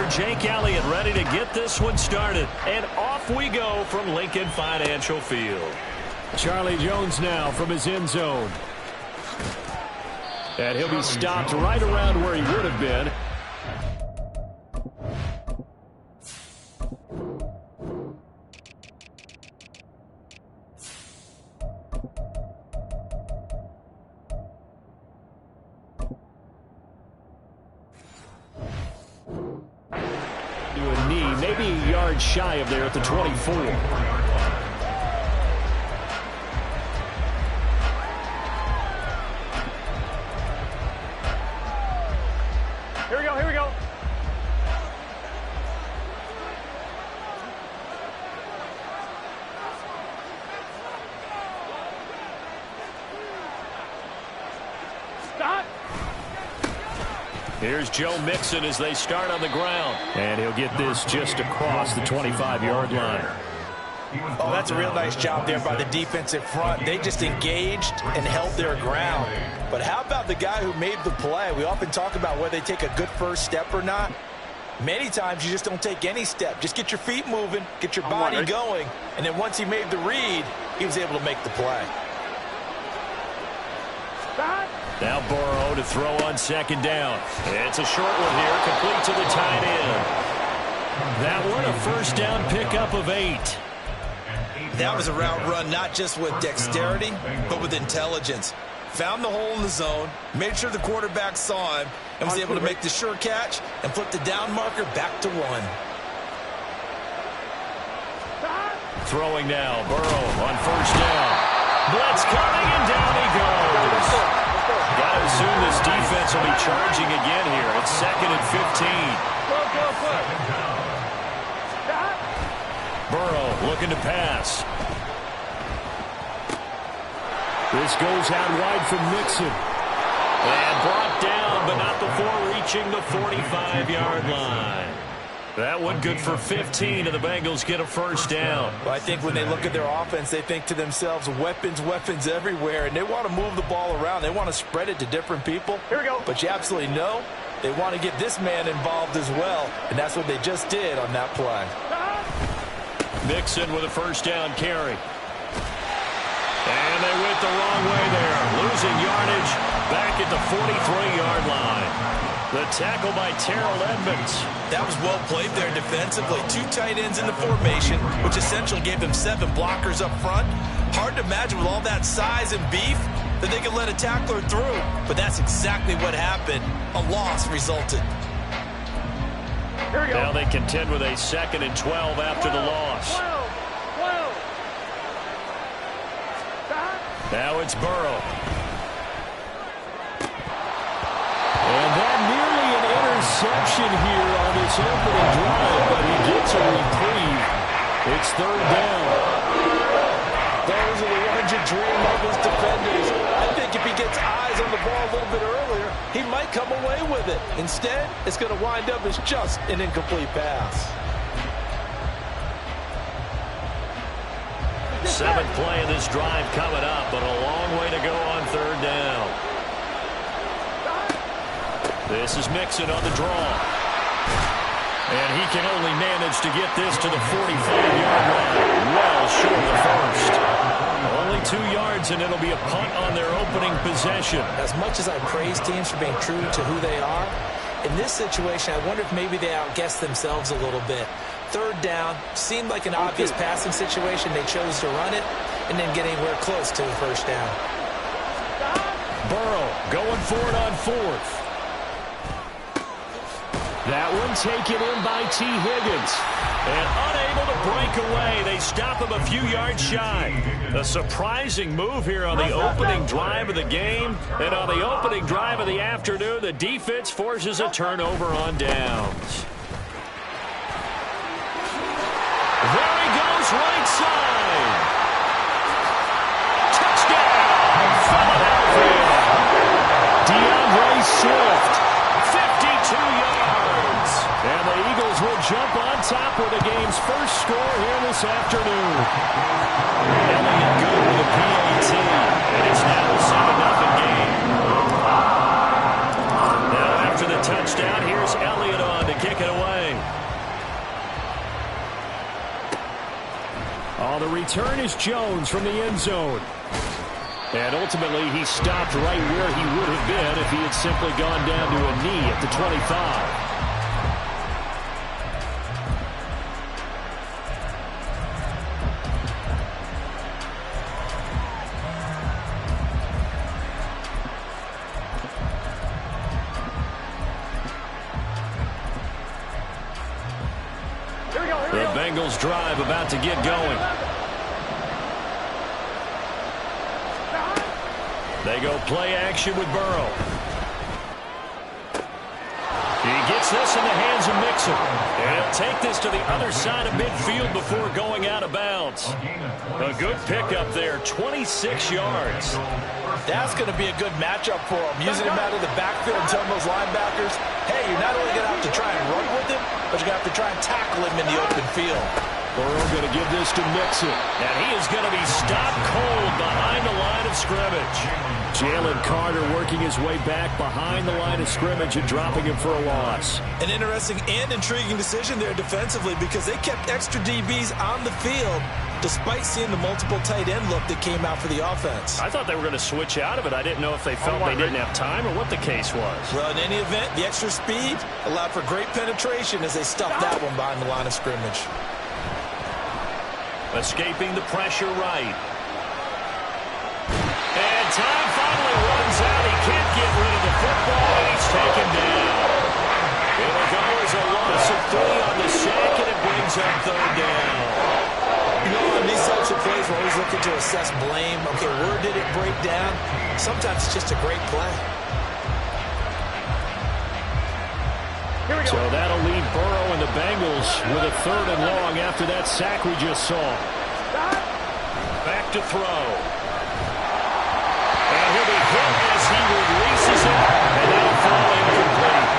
for Jake Elliott, ready to get this one started. And off we go from Lincoln Financial Field. Charlie Jones now from his end zone. And he'll be stopped right around where he would have been. To a knee, maybe a yard shy of there at the 24. Here we go, here we go. Stop. Here's Joe Mixon as they start on the ground. And he'll get this just across the 25-yard line. Oh, that's a real nice job there by the defensive front. They just engaged and held their ground. But how about the guy who made the play? We often talk about whether they take a good first step or not. Many times you just don't take any step. Just get your feet moving, get your body going, and then once he made the read, he was able to make the play. Now Burrow to throw on second down. It's a short one here, complete to the tight end. That one a first down pickup of 8. That was a route run not just with dexterity, but with intelligence. Found the hole in the zone, made sure the quarterback saw him, and was able to make the sure catch and flip the down marker back to 1. Throwing now, Burrow on first down. Blitz coming, and down he goes. Got to assume this defense will be charging again here. It's 2nd and 15. Burrow looking to pass. This goes out wide from Mixon. And brought down, but not before reaching the 45-yard line. That one good for 15, and the Bengals get a first down. Well, I think when they look at their offense, they think to themselves, weapons, weapons everywhere, and they want to move the ball around. They want to spread it to different people. Here we go. But you absolutely know they want to get this man involved as well, and that's what they just did on that play. Mixon with a first down carry. And they went the wrong way there. Losing yardage back at the 43-yard line. The tackle by Terrell Edmonds. That was well played there defensively. 2 tight ends in the formation, which essentially gave them 7 blockers up front. Hard to imagine with all that size and beef that they could let a tackler through. But that's exactly what happened. A loss resulted. Here we go. Now they contend with a 2nd and 12 after the loss. Now it's Burrow. And that nearly an interception here on this opening drive, but he gets a reprieve. It's 3rd down. Those are the ones you dream of as defenders. I think if he gets eyes on the ball a little bit earlier, he might come away with it. Instead, it's going to wind up as just an incomplete pass. 7th play of this drive coming up, but a long way to go on 3rd down. This is Mixon on the draw. And he can only manage to get this to the 45-yard line. Well short of the first. Only 2 yards, and it'll be a punt on their opening possession. As much as I praise teams for being true to who they are, in this situation, I wonder if maybe they outguessed themselves a little bit. 3rd down, seemed like an obvious passing situation. They chose to run it and then get anywhere close to the first down. Burrow going for it on 4th. That one taken in by T. Higgins. And unable to break away. They stop him a few yards shy. A surprising move here on the opening drive of the game. And on the opening drive of the afternoon, the defense forces a turnover on downs. There he goes, right side. Touchdown, Philadelphia. DeAndre Swift, 52 yards. And the Eagles will jump on top with the game's first score here this afternoon. Elliott good with a PAT. And it's now a 7-0 game. Now after the touchdown, here's Elliott on to kick it away. Oh, the return is Jones from the end zone. And ultimately, he stopped right where he would have been if he had simply gone down to a knee at the 25. The Bengals drive about to get going. They go play action with Burrow. He gets this in the hands of Mixon. And he'll take this to the other side of midfield before going out of bounds. A good pickup there, 26 yards. That's going to be a good matchup for him. Using him out of the backfield and telling those linebackers, hey, you're not only going to have to try and run with him, but you're going to have to try and tackle him in the open field. Burrow going to give this to Mixon. And he is going to be stopped cold behind the line of scrimmage. Jalen Carter working his way back behind the line of scrimmage and dropping him for a loss. An interesting and intriguing decision there defensively because they kept extra DBs on the field despite seeing the multiple tight end look that came out for the offense. I thought they were going to switch out of it. I didn't know if they felt they didn't have time or what the case was. Well, in any event, the extra speed allowed for great penetration as they stuffed that one behind the line of scrimmage. Escaping the pressure right. And time finally runs out. He can't get rid of the football, and he's taken down. It'll go as a loss of 3 on the sack, and it brings up third down. You know, on these types of plays, we're always looking to assess blame. Okay, where did it break down? Sometimes it's just a great play. So that'll leave Burrow and the Bengals with a 3rd and long after that sack we just saw. Back to throw. And he'll be hit as he releases it, and that'll fall incomplete.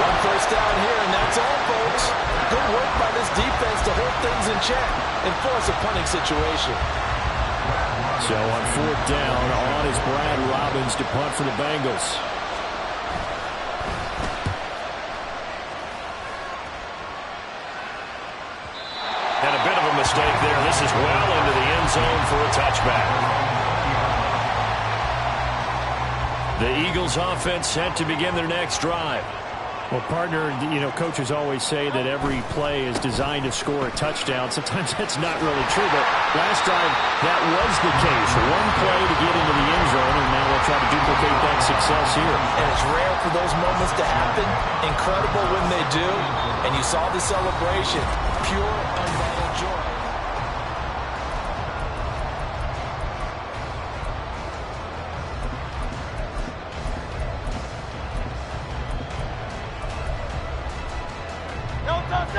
One first down here, and that's all, folks. Good work by this defense to hold things in check and force a punting situation. So on 4th down, on is Brad Robbins to punt for the Bengals. And a bit of a mistake there. This is well into the end zone for a touchback. The Eagles offense set to begin their next drive. Well, partner, you know, coaches always say that every play is designed to score a touchdown. Sometimes that's not really true, but last time that was the case. One play to get into the end zone, and now we'll try to duplicate that success here. And it's rare for those moments to happen. Incredible when they do. And you saw the celebration. Pure, unbridled joy.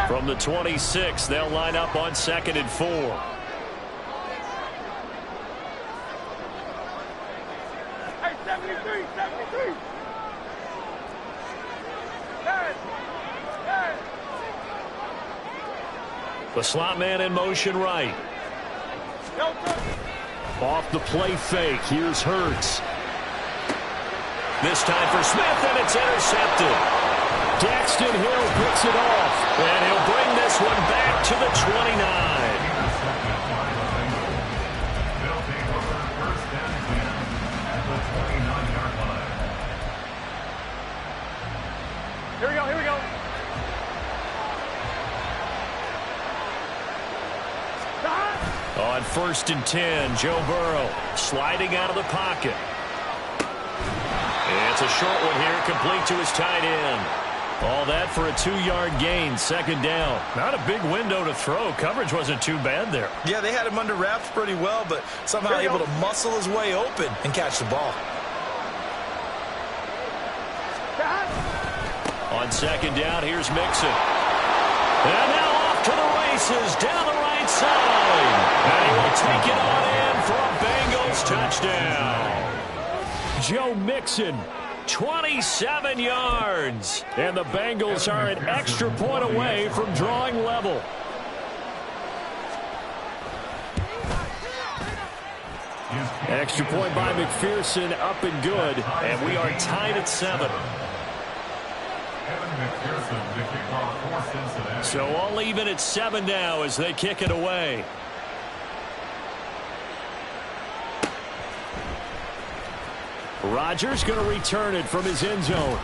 From the 26, they'll line up on 2nd and 4. Hey, 73, 73. 10. The slot man in motion right. Off the play fake. Here's Hurts. This time for Smith, and it's intercepted. Daxton Hill picks it off, and he'll bring this one back to the 29. Here we go, here we go. On 1st and 10, Joe Burrow sliding out of the pocket. It's a short one here, complete to his tight end. All that for a 2-yard gain, 2nd down. Not a big window to throw. Coverage wasn't too bad there. Yeah, they had him under wraps pretty well, but somehow able to muscle his way open and catch the ball. On 2nd down, here's Mixon. And now off to the races, down the right side. And he will take it on in for a Bengals touchdown. Joe Mixon, 27 yards. And the Bengals are an extra point away from drawing level. Extra point by McPherson, up and good. And we are tied at 7. So all even at 7 now as they kick it away. Rodgers going to return it from his end zone.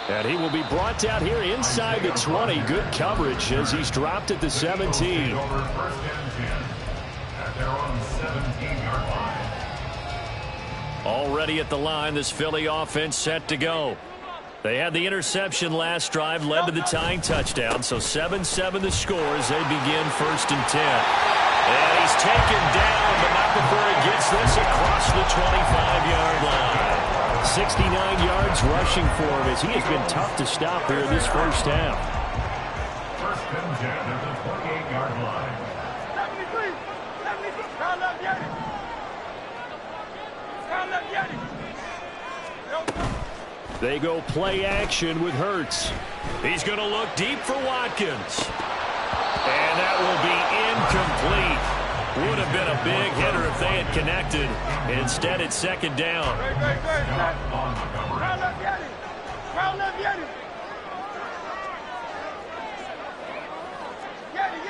And he will be brought down here inside the 20. Good coverage as he's dropped at the 17. Already at the line, this Philly offense set to go. They had the interception last drive, led to the tying touchdown. So 7-7 the score as they begin 1st and 10. And he's taken down, but not before he gets this across the 25-yard line. 69 yards rushing for him as he has been tough to stop here in this first half. 1st and 10 at the 28-yard line. 73, 73, round up, Yeti. Round up, Yeti. They go play action with Hurts. He's going to look deep for Watkins. And that will be incomplete. Would have been a big hitter if they had connected. Instead, it's 2nd down. Great. Round up, Yeti. Round up, Yeti. Yeti.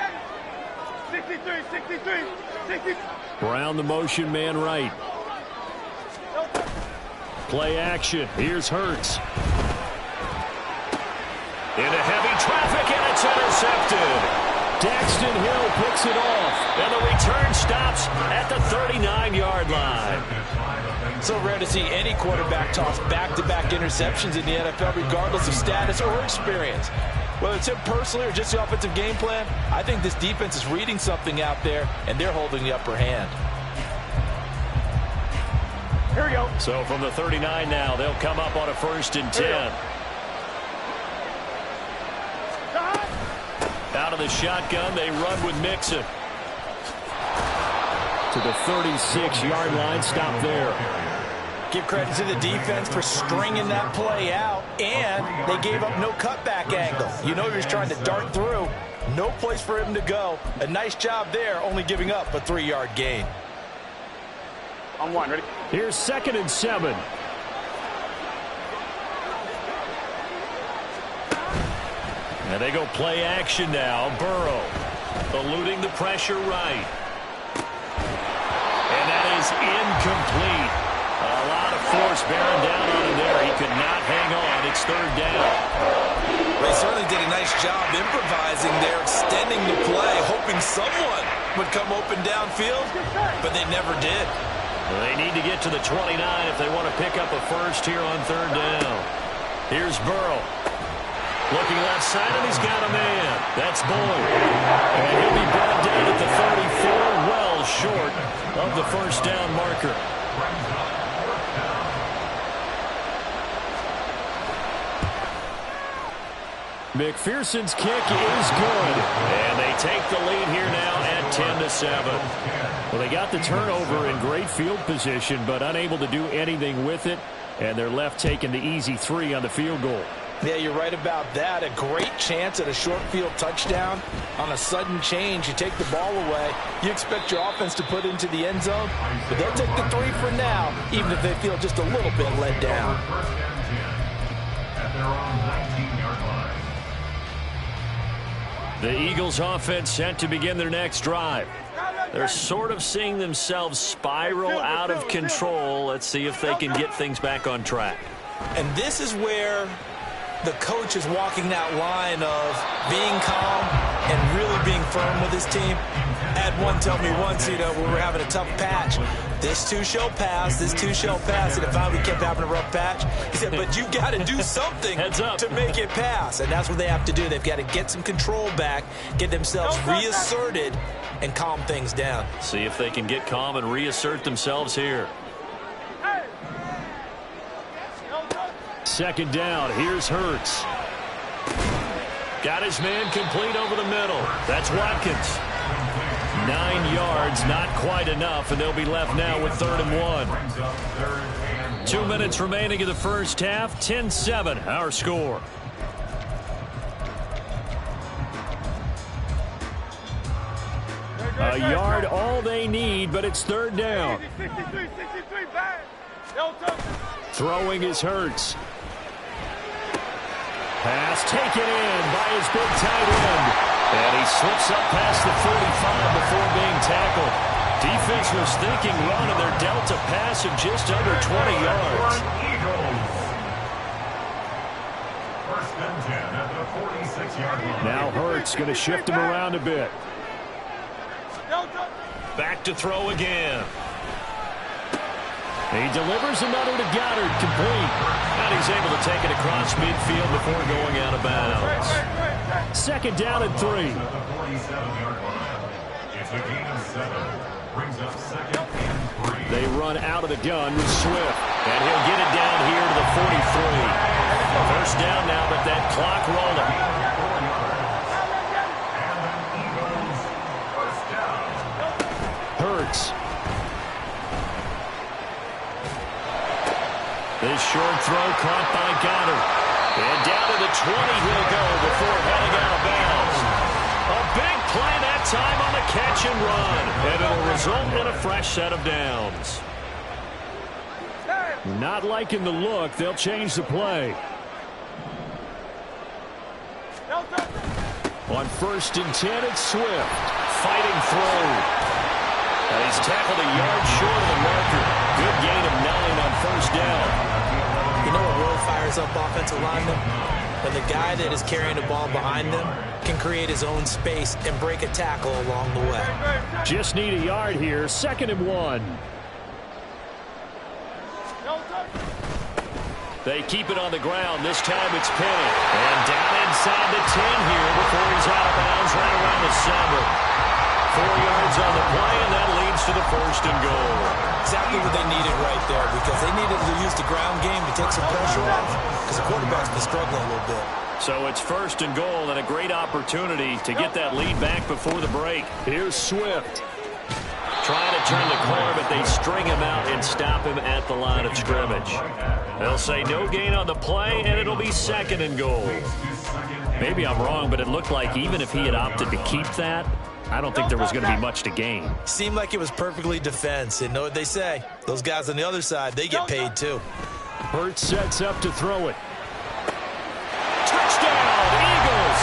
63. Brown, the motion man right. Play action. Here's Hurts. Into heavy traffic, and it's intercepted. Daxton Hill picks it off, and the return stops at the 39-yard line. So rare to see any quarterback toss back-to-back interceptions in the NFL, regardless of status or experience. Whether it's him personally or just the offensive game plan, I think this defense is reading something out there, and they're holding the upper hand. Here we go. So from the 39 now, they'll come up on a 1st and 10. Out of the shotgun, they run with Mixon. To the 36-yard line, stop there. Give credit to the defense for stringing that play out, and they gave up no cutback angle. You know he was trying to dart through. No place for him to go. A nice job there, only giving up a 3-yard gain. On 1, ready? Here's 2nd and 7. And they go play action now. Burrow eluding the pressure right. And that is incomplete. A lot of force bearing down on him there. He could not hang on. It's 3rd down. They certainly did a nice job improvising there, extending the play, hoping someone would come open downfield, but they never did. Well, they need to get to the 29 if they want to pick up a first here on 3rd down. Here's Burrow. Looking left side, and he's got a man. That's Boyd. And he'll be brought down at the 34, well short of the 1st down marker. McPherson's kick is good. And they take the lead here now at 10-7. Well, they got the turnover in great field position, but unable to do anything with it. And they're left taking the easy 3 on the field goal. Yeah, you're right about that. A great chance at a short field touchdown. On a sudden change, you take the ball away. You expect your offense to put into the end zone, but they'll take the 3 for now, even if they feel just a little bit let down. At their own 19-yard line. The Eagles offense set to begin their next drive. They're sort of seeing themselves spiral out of control. Let's see if they can get things back on track. And this is where the coach is walking that line of being calm and really being firm with his team. Had one tell me once, when we're having a tough patch, this too shall pass, this too shall pass. And if we kept having a rough patch, he said, but you got to do something to make it pass. And that's what they have to do. They've got to get some control back, get themselves reasserted, and calm things down. See if they can get calm and reassert themselves here. 2nd down. Here's Hurts. Got his man complete over the middle. That's Watkins. 9 yards, not quite enough, and they'll be left now with 3rd and 1. 2 minutes remaining in the first half. 10-7, our score. A yard all they need, but it's 3rd down. 63, bang. Throwing is Hurts. Pass taken in by his big tight end. And he slips up past the 45 before being tackled. Defense was thinking run, and they're dealt a pass of just under 20 yards. First and 10 at the 46-yard line. Now Hurts going to shift him around a bit. Back to throw again. He delivers another to Goddard, complete. And he's able to take it across midfield before going out of bounds. Second down and 3. At the 47-yard line. It's a gain of 7. Brings up second and 3. They run out of the gun with Swift. And he'll get it down here to the 43. First down now, but that clock rolling. Hurts. This short throw caught by Goddard. And down to the 20 he'll go before heading out of bounds. A big play that time on the catch and run. And it'll result in a fresh set of downs. Not liking the look. They'll change the play. On first and 10, it's Swift. Fighting through. And he's tackled a yard short of the marker. Good gain of 9 on first down. You know what really fires up offensive linemen? When the guy that is carrying the ball behind them can create his own space and break a tackle along the way. Just need a yard here. Second and 1. They keep it on the ground. This time it's Penny. And down inside the 10 here before he's out of bounds right around the 7. 4 yards on the play, and that leads to the first and goal. Exactly what they needed right there, because they needed to use the ground game to take some pressure off, because the quarterback's been struggling a little bit. So it's first and goal, and a great opportunity to get that lead back before the break. Here's Swift. Trying to turn the corner, but they string him out and stop him at the line of scrimmage. They'll say no gain on the play, and it'll be second and goal. Maybe I'm wrong, but it looked like even if he had opted to keep that, I don't think there was going to be much to gain. Seemed like it was perfectly defense. And know what they say? Those guys on the other side, they get paid too. Hurts sets up to throw it. Touchdown, Eagles!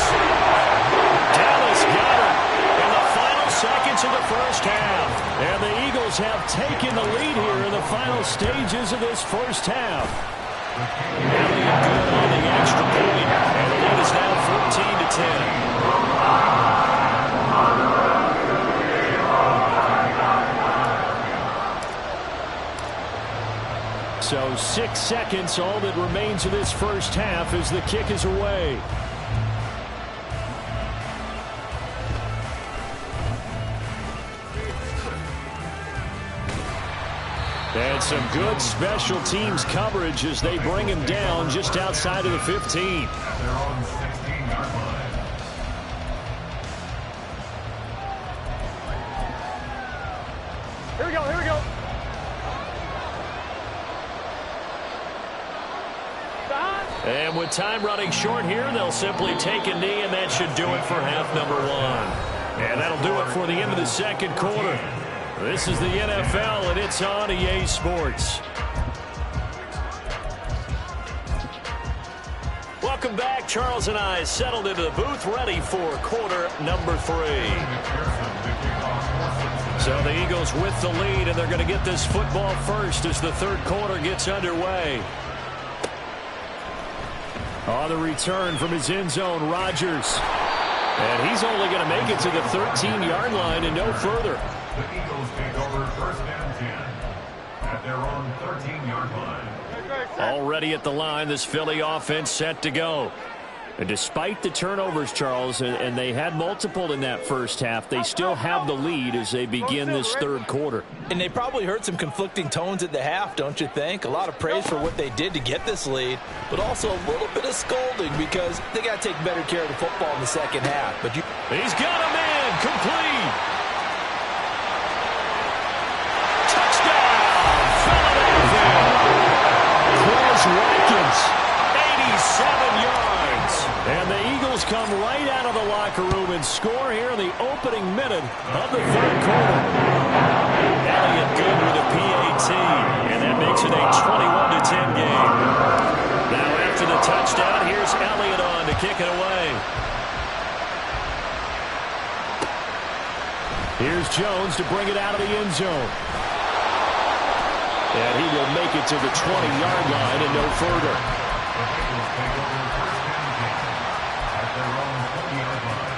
Dallas Goedert in the final seconds of the first half. And the Eagles have taken the lead here in the final stages of this first half. Elliott good on the extra point. And the lead is now 14-10. So 6 seconds, all that remains of this first half as the kick is away. And some good special teams coverage as they bring him down just outside of the 15. They're on 16-yard line. Here we go, here we go. And with time running short here, they'll simply take a knee, and that should do it for half number 1. And that'll do it for the end of the second quarter. This is the NFL, and it's on EA Sports. Welcome back. Charles and I settled into the booth, ready for quarter number 3. So the Eagles with the lead, and they're going to get this football first as the third quarter gets underway. On the return from his end zone, Rodgers. And he's only going to make it to the 13-yard line and no further. The Eagles take over first and 10 at their own 13-yard line. Already at the line, this Philly offense set to go. And despite the turnovers, Charles, and they had multiple in that first half, they still have the lead as they begin this third quarter. And they probably heard some conflicting tones at the half, don't you think? A lot of praise for what they did to get this lead, but also a little bit of scolding because they got to take better care of the football in the second half. But he's got a man, complete. Touchdown, Philadelphia. Chris Watkins, 87 yards. And the Eagles come right out of the locker room and score here in the opening minute of the third quarter. Elliott good with a PAT, and that makes it a 21-10 game. Now after the touchdown, here's Elliott on to kick it away. Here's Jones to bring it out of the end zone. And he will make it to the 20-yard line and no further. The Bengals take over first and 10 at their own 20-yard line.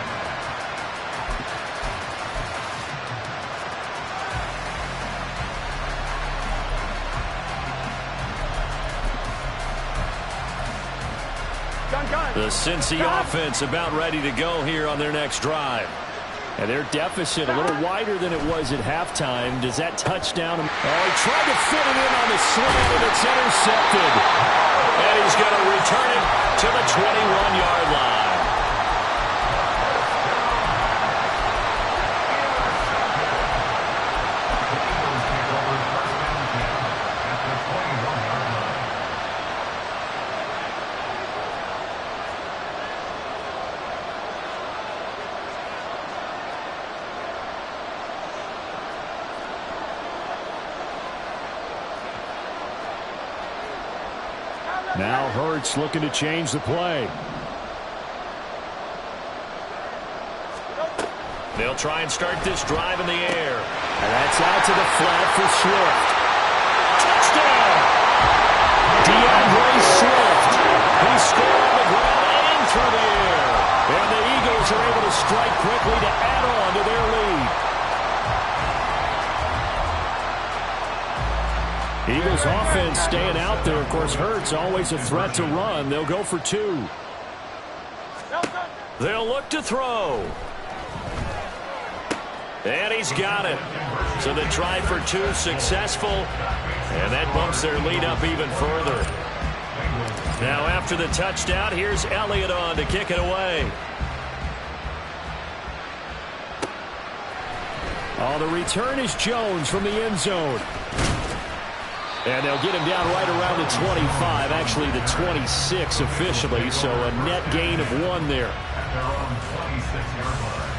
The Cincy offense about ready to go here on their next drive. And their deficit a little wider than it was at halftime. Does that touchdown? Oh, he tried to fit it in on the slant, and it's intercepted. And he's going to return it to the 21-yard line. Now Hurts looking to change the play. They'll try and start this drive in the air. And that's out to the flat for Swift. Touchdown! DeAndre Swift. He scored on the ground and through the air. And the Eagles are able to strike quickly to add on to their lead. Eagles offense staying out there. Of course, Hurts always a threat to run. They'll go for two. They'll look to throw. And he's got it. So the try for two successful. And that bumps their lead up even further. Now after the touchdown, here's Elliott on to kick it away. Oh, the return is Jones from the end zone. And they'll get him down right around the 25, actually the 26 officially, so a net gain of 1 there. At their own 26-yard line.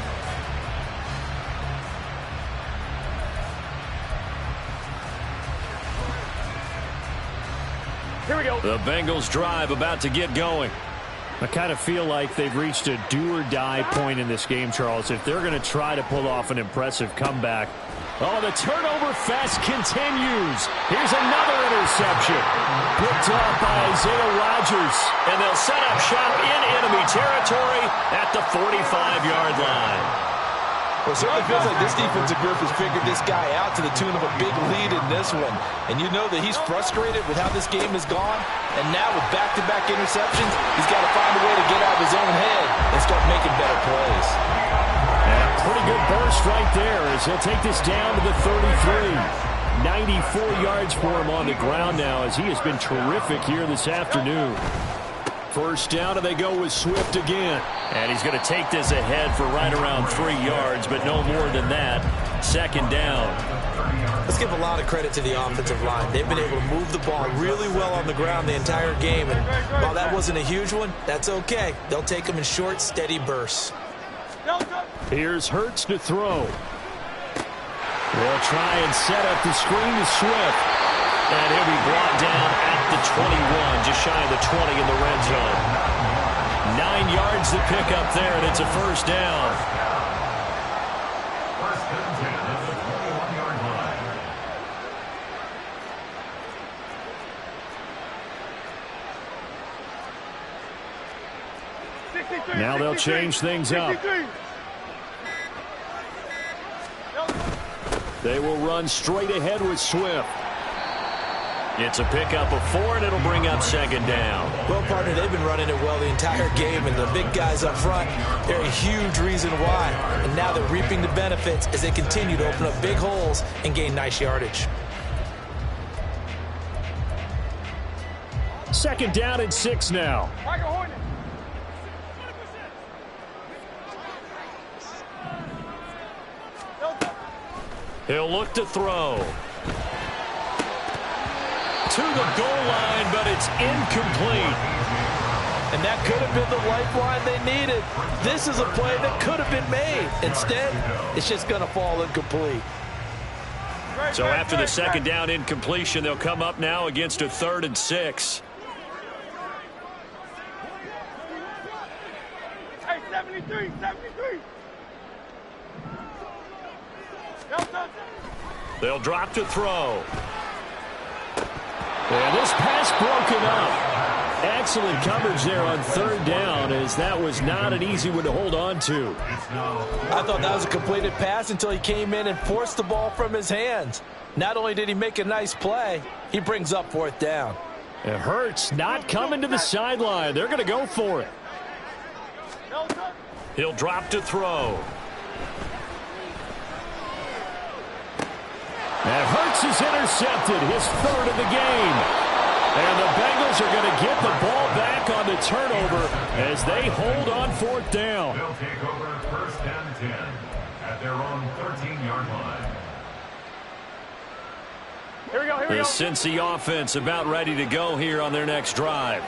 Here we go. The Bengals drive about to get going. I kind of feel like they've reached a do-or-die point in this game, Charles. If they're going to try to pull off an impressive comeback. Oh, the turnover fest continues. Here's another interception. Picked up by Isaiah Rodgers. And they'll set up shop in enemy territory at the 45-yard line. Well, it certainly feels like this defensive group has figured this guy out to the tune of a big lead in this one. And you know that he's frustrated with how this game has gone. And now with back-to-back interceptions, he's got to find a way to get out of his own head and start making better plays. And a pretty good burst right there as he'll take this down to the 33. 94 yards for him on the ground now as he has been terrific here this afternoon. First down, and they go with Swift again. And he's going to take this ahead for right around 3 yards, but no more than that. Second down. Let's give a lot of credit to the offensive line. They've been able to move the ball really well on the ground the entire game. And while that wasn't a huge one, that's okay. They'll take them in short, steady bursts. Here's Hurts to throw. They'll try and set up the screen to Swift. And he'll be brought down at the 21, just shy of the 20 in the red zone. 9 yards to pick up there, and it's a first down. First and 10 at the 21-yard line. Now they'll change things up. They will run straight ahead with Swift. It's a pickup of 4, and it'll bring up second down. Well, partner, they've been running it well the entire game, and the big guys up front, they're a huge reason why. And now they're reaping the benefits as they continue to open up big holes and gain nice yardage. Second down and 6 now. He'll look to throw. To the goal line, but it's incomplete. And that could have been the lifeline they needed. This is a play that could have been made. Instead, it's just going to fall incomplete. So after the second down incompletion, they'll come up now against a 3rd and 6. Hey, 73. They'll drop to throw. And this pass broken up. Excellent coverage there on third down, as that was not an easy one to hold on to. I thought that was a completed pass until he came in and forced the ball from his hands. Not only did he make a nice play, he brings up fourth down. It hurts not coming to the sideline. They're going to go for it. He'll drop to throw. And Hurts is intercepted, his third of the game. And the Bengals are going to get the ball back on the turnover as they hold on fourth down. They'll take over first and 10 at their own 13-yard line. The Cincy offense about ready to go here on their next drive.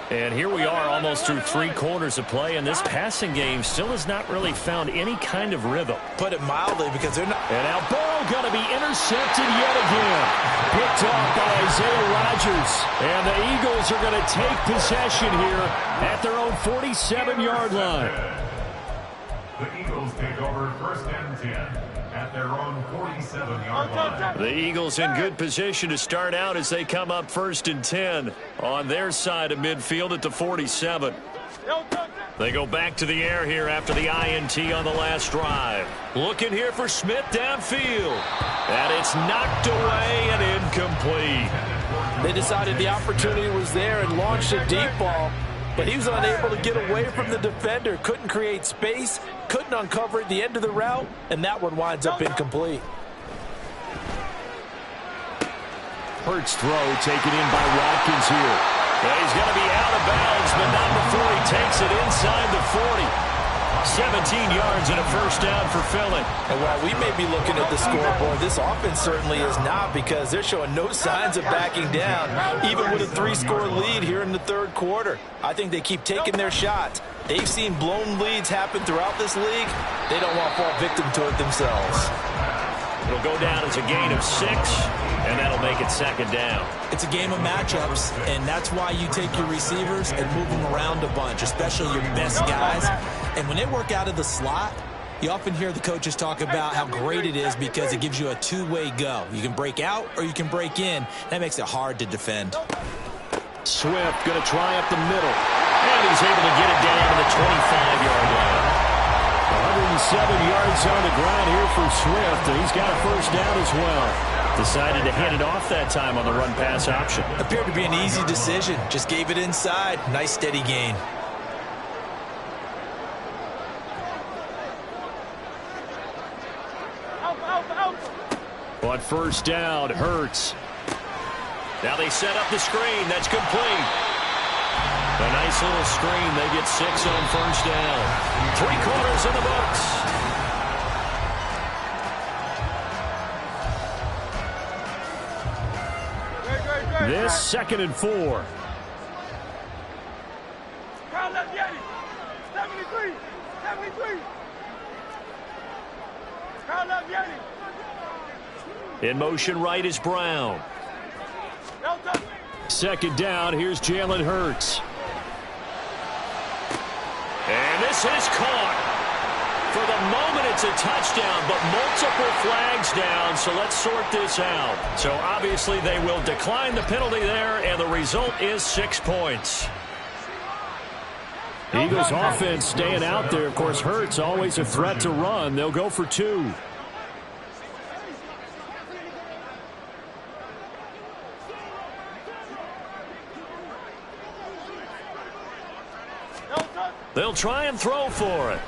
And here we are almost through 3 quarters of play, and this passing game still has not really found any kind of rhythm. Put it mildly, because they're not. And now Burrow going to be intercepted yet again. Picked off by Isaiah Rodgers. And the Eagles are going to take possession here at their own 47-yard line. The Eagles take over first and 10 at their own 47-yard line. The Eagles in good position to start out as they come up first and 10 on their side of midfield at the 47. They go back to the air here after the INT on the last drive. Looking here for Smith downfield. And it's knocked away and incomplete. They decided the opportunity was there and launched a deep ball, but he was unable to get away from the defender. Couldn't create space, couldn't uncover at the end of the route, and that one winds up incomplete. Hurts throw taken in by Watkins here. Yeah, he's going to be out of bounds, but not before he takes it inside the 40. 17 yards and a first down for Philly. And while we may be looking at the scoreboard, this offense certainly is not, because they're showing no signs of backing down, even with a 3-score lead here in the third quarter. I think they keep taking their shots. They've seen blown leads happen throughout this league. They don't want to fall victim to it themselves. It'll go down as a gain of 6, and that'll make it second down. It's a game of matchups, and that's why you take your receivers and move them around a bunch, especially your best guys. And when they work out of the slot, you often hear the coaches talk about how great it is because it gives you a two-way go. You can break out or you can break in. That makes it hard to defend. Swift going to try up the middle, and he's able to get it down to the 25-yard line. 107 yards on the ground here for Swift, and he's got a first down as well. Decided to hand it off that time on the run-pass option. Appeared to be an easy decision. Just gave it inside. Nice steady gain. On first down, Hurts. Now they set up the screen. That's complete. A nice little screen. They get 6 on first down. 3 quarters in the books. This second and 4. In motion right is Brown. Second down, here's Jalen Hurts. And this is caught. For the moment, it's a touchdown, but multiple flags down, so let's sort this out. So obviously they will decline the penalty there, and the result is 6 points. Eagles offense staying out there. Of course, Hurts always a threat to run. They'll go for 2. They'll try and throw for it.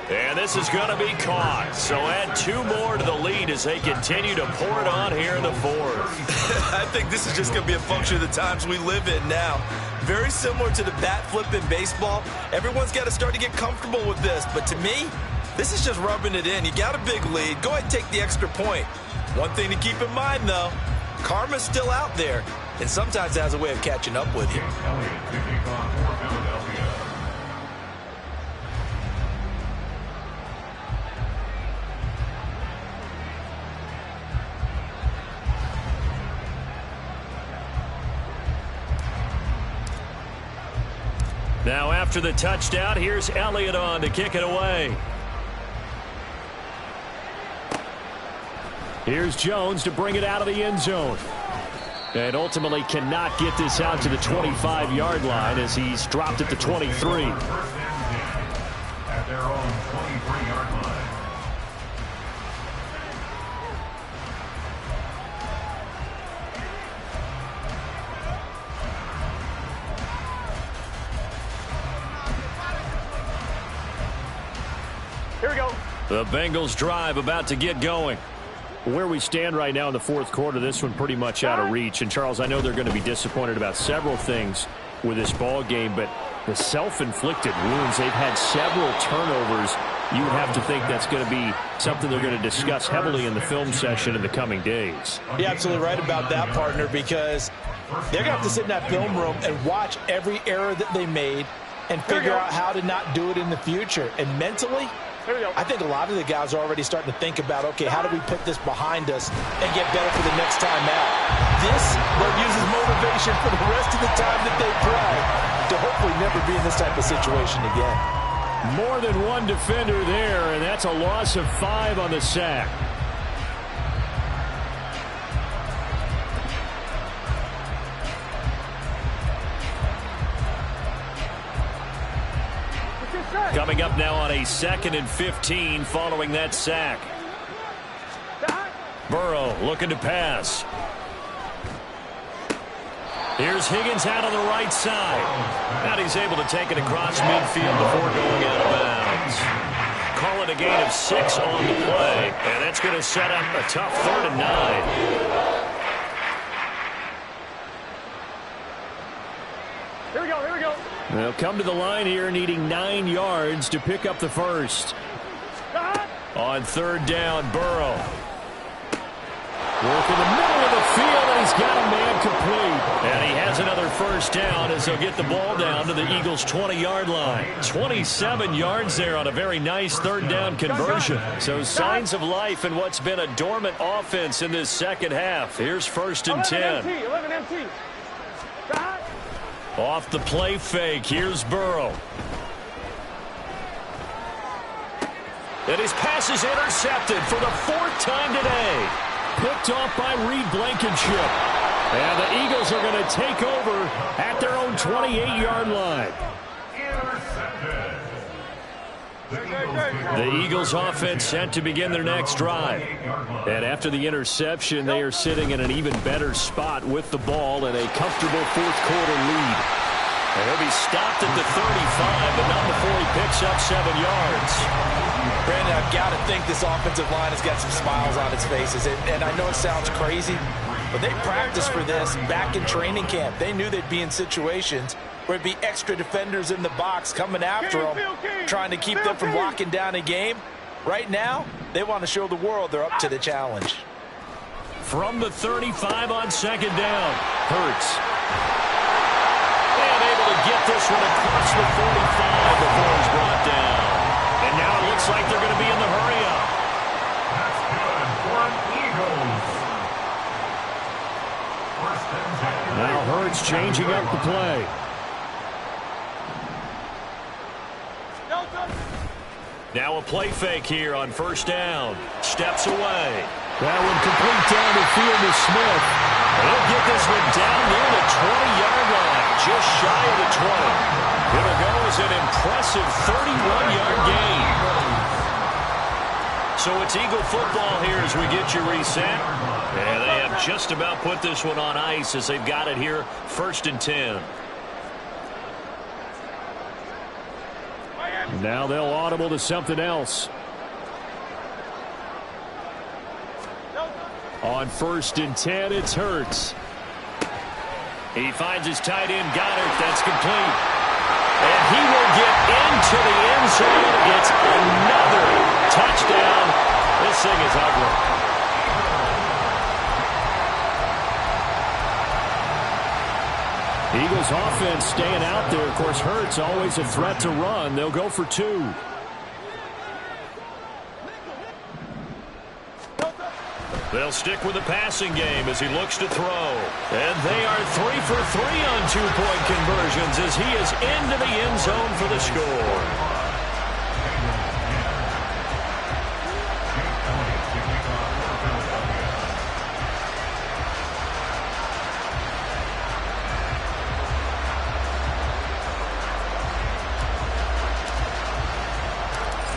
And this is going to be caught. So add 2 more to the lead as they continue to pour it on here in the fourth. I think this is just going to be a function of the times we live in now. Very similar to the bat flip in baseball. Everyone's got to start to get comfortable with this. But to me, this is just rubbing it in. You got a big lead. Go ahead and take the extra point. One thing to keep in mind, though, karma's still out there. And sometimes it has a way of catching up with you. Now after the touchdown, here's Elliott on to kick it away. Here's Jones to bring it out of the end zone. And ultimately cannot get this out to the 25-yard line as he's dropped at the 23. First and 10 at their own 23-yard line. Here we go. The Bengals drive about to get going. Where we stand right now in the fourth quarter, this one pretty much out of reach. And, Charles, I know they're going to be disappointed about several things with this ball game, but the self-inflicted wounds, they've had several turnovers. You would have to think that's going to be something they're going to discuss heavily in the film session in the coming days. You're absolutely right about that, partner, because they're going to have to sit in that film room and watch every error that they made and figure out how to not do it in the future. And mentally, I think a lot of the guys are already starting to think about, okay, how do we put this behind us and get better for the next time out? This, they'll use as motivation for the rest of the time that they play to hopefully never be in this type of situation again. More than one defender there, and that's a loss of 5 on the sack. Coming up now on a 2nd and 15 following that sack. Burrow looking to pass. Here's Higgins out on the right side. And he's able to take it across midfield before going out of bounds. Call it a gain of 6 on the play. And that's going to set up a tough 3rd and 9. Here we go, here we go. They'll come to the line here needing 9 yards to pick up the first. On 3rd down, Burrow. Work in the middle of the field, and he's got a man complete. And he has another first down as they'll get the ball down to the Eagles' 20-yard line. 27 yards there on a very nice 3rd down conversion. So signs of life in what's been a dormant offense in this second half. Here's 1st and 10. 11 MT. Off the play fake, here's Burrow. And his pass is intercepted for the 4th time today. Picked off by Reed Blankenship. And the Eagles are going to take over at their own 28-yard line. Intercepted. The Eagles offense set to begin their next drive. And after the interception, they are sitting in an even better spot with the ball and a comfortable 4th quarter lead. And he'll be stopped at the 35, but not before he picks up 7 yards. Brandon, I've got to think this offensive line has got some smiles on its faces. And I know it sounds crazy, but they practiced for this back in training camp. They knew they'd be in situations where it'd be extra defenders in the box coming after them, trying to keep them from locking down a game. Right now, they want to show the world they're up to the challenge. From the 35 on 2nd down, Hurts. And able to get this one across the 45 before he's brought down. And now it looks like they're going to be in the hurry-up. That's good for Eagles. 1st and 10. Now Hurts changing up the play. Now a play fake here on 1st down. Steps away. That one complete down the field to Smith. He'll get this one down near the 20-yard line, just shy of the 20. It'll go as an impressive 31-yard gain. So it's Eagle football here as we get you reset. And they have just about put this one on ice as they've got it here, 1st and 10. Now they'll audible to something else. On 1st and 10, it's Hurts. He finds his tight end, Goddard. That's complete. And he will get into the end zone. It's another touchdown. This thing is ugly. Eagles offense staying out there. Of course, Hurts always a threat to run. They'll go for 2. They'll stick with the passing game as he looks to throw. And they are 3 for 3 on 2-point conversions as he is into the end zone for the score.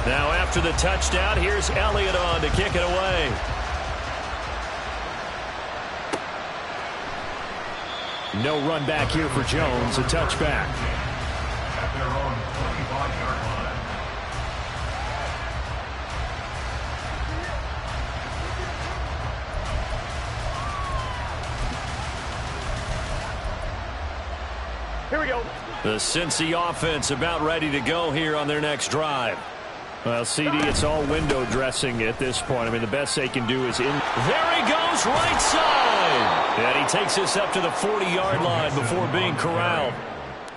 Now after the touchdown, here's Elliott on to kick it away. No run back here for Jones, a touchback. At their own 25-yard line. Here we go. The Cincy offense about ready to go here on their next drive. Well, CD, it's all window dressing at this point. I mean, the best they can do is in. There he goes, right side. And he takes us up to the 40-yard line before being corralled.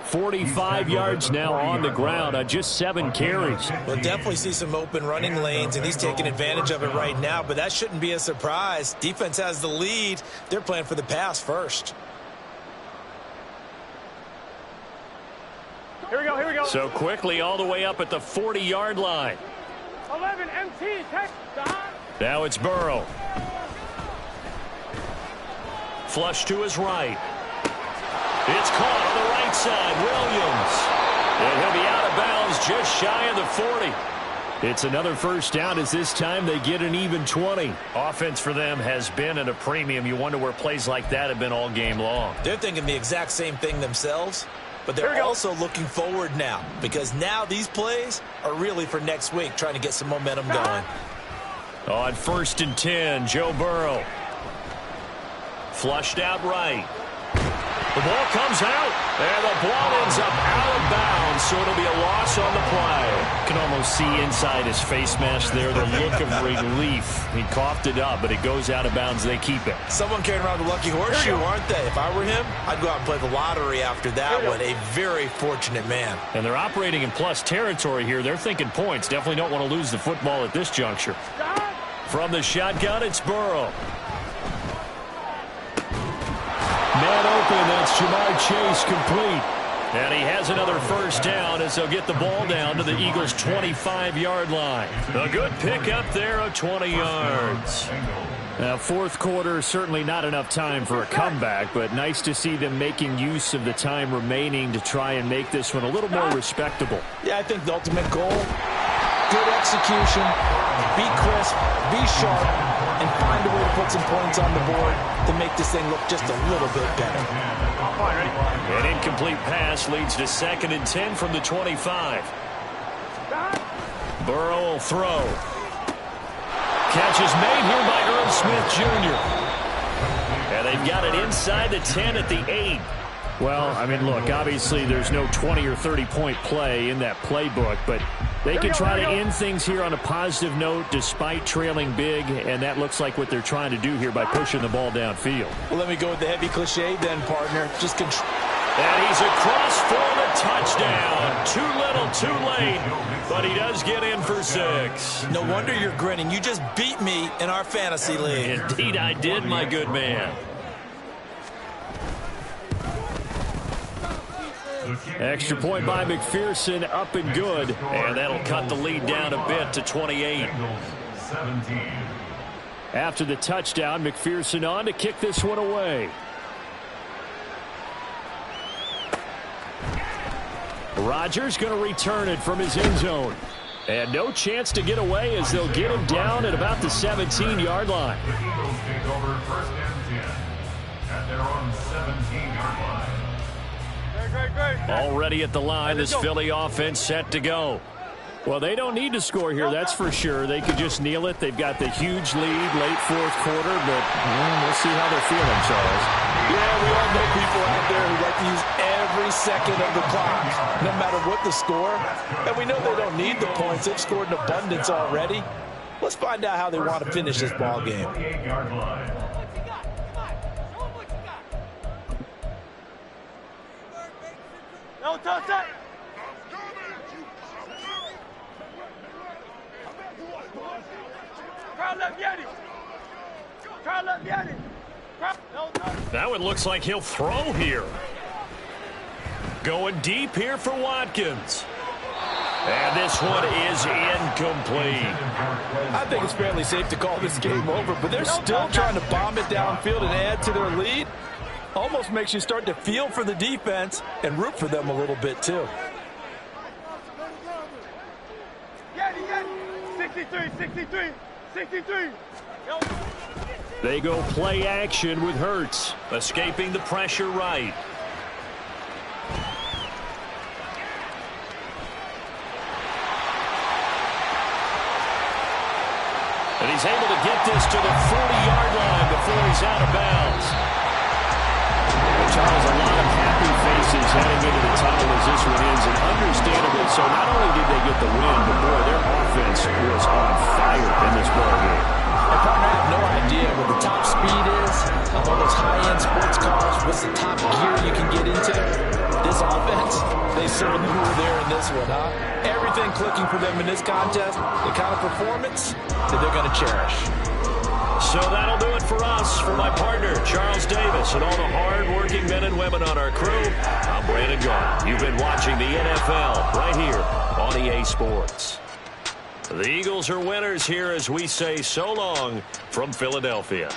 45 yards now on the ground on just 7 carries. We'll definitely see some open running lanes, and he's taking advantage of it right now, but that shouldn't be a surprise. Defense has the lead. They're playing for the pass first. Here we go, here we go. So quickly all the way up at the 40-yard line. 11 MT, touchdown. Now it's Burrow. Flush to his right. It's caught on the right side. Williams. And he'll be out of bounds just shy of the 40. It's another first down as this time they get an even 20. Offense for them has been at a premium. You wonder where plays like that have been all game long. They're thinking the exact same thing themselves, but they're also looking forward now because now these plays are really for next week, trying to get some momentum going. On 1st and 10, Joe Burrow. Flushed out right. The ball comes out, and the ball ends up out of bounds, so it'll be a loss on the play. You can almost see inside his face mask there the look of relief. He coughed it up, but it goes out of bounds. They keep it. Someone carrying around the lucky horseshoe, aren't they? If I were him, I'd go out and play the lottery after that one. A very fortunate man. And they're operating in plus territory here. They're thinking points. Definitely don't want to lose the football at this juncture. From the shotgun, it's Burrow. Man open, that's Jamar Chase complete. And he has another first down as they'll get the ball down to the Eagles' 25-yard line. A good pickup there of 20 yards. Now, fourth quarter, certainly not enough time for a comeback, but nice to see them making use of the time remaining to try and make this one a little more respectable. Yeah, I think the ultimate goal, good execution, be crisp, be sharp, and find a way to put some points on the board to make this thing look just a little bit better. An incomplete pass leads to 2nd and 10 from the 25. Burrow will throw. Catch is made here by Irv Smith Jr. And they've got it inside the 10 at the 8. Well, I mean, look, obviously there's no 20 or 30-point play in that playbook, but they can try to end things here on a positive note despite trailing big, and that looks like what they're trying to do here by pushing the ball downfield. Well, let me go with the heavy cliche then, partner. Just control. And he's across for the touchdown. Too little, too late, but he does get in for 6. No wonder you're grinning. You just beat me in our fantasy league. Indeed I did, my good man. Extra point by McPherson, up and good. And that'll cut the lead down a bit to 28. After the touchdown, McPherson on to kick this one away. Rodgers going to return it from his end zone. And no chance to get away as they'll get him down at about the 17-yard line. The Eagles take over 1st and 10 at their own 17-yard line. Already at the line, this Philly offense set to go. Well, they don't need to score here, that's for sure. They could just kneel it. They've got the huge lead late 4th quarter, but we'll see how they're feeling, Charles. Yeah, we all know people out there who like to use every second of the clock, no matter what the score. And we know they don't need the points. They've scored in abundance already. Let's find out how they want to finish this ball game. 28-yard line. Don't touch that. That one looks like he'll throw here. Going deep here for Watkins. And this one is incomplete. I think it's fairly safe to call this game over, but they're still trying to bomb it downfield and add to their lead. Almost makes you start to feel for the defense and root for them a little bit, too. 63. They go play action with Hurts, escaping the pressure right. And he's able to get this to the 40-yard line before he's out of bounds. And Charles, a lot of happy faces heading into the tunnel as this one ends, and understandably so. Not only did they get the win, but boy, their offense was on fire in this ballgame. And partner, I have no idea what the top speed is on all those high-end sports cars. What's the top gear you can get into? This offense, they certainly were there in this one, huh? Everything clicking for them in this contest, the kind of performance that they're going to cherish. So that'll do it for us. For my partner, Charles Davis, and all the hard-working men and women on our crew, I'm Brandon Garn. You've been watching the NFL right here on EA Sports. The Eagles are winners here as we say so long from Philadelphia.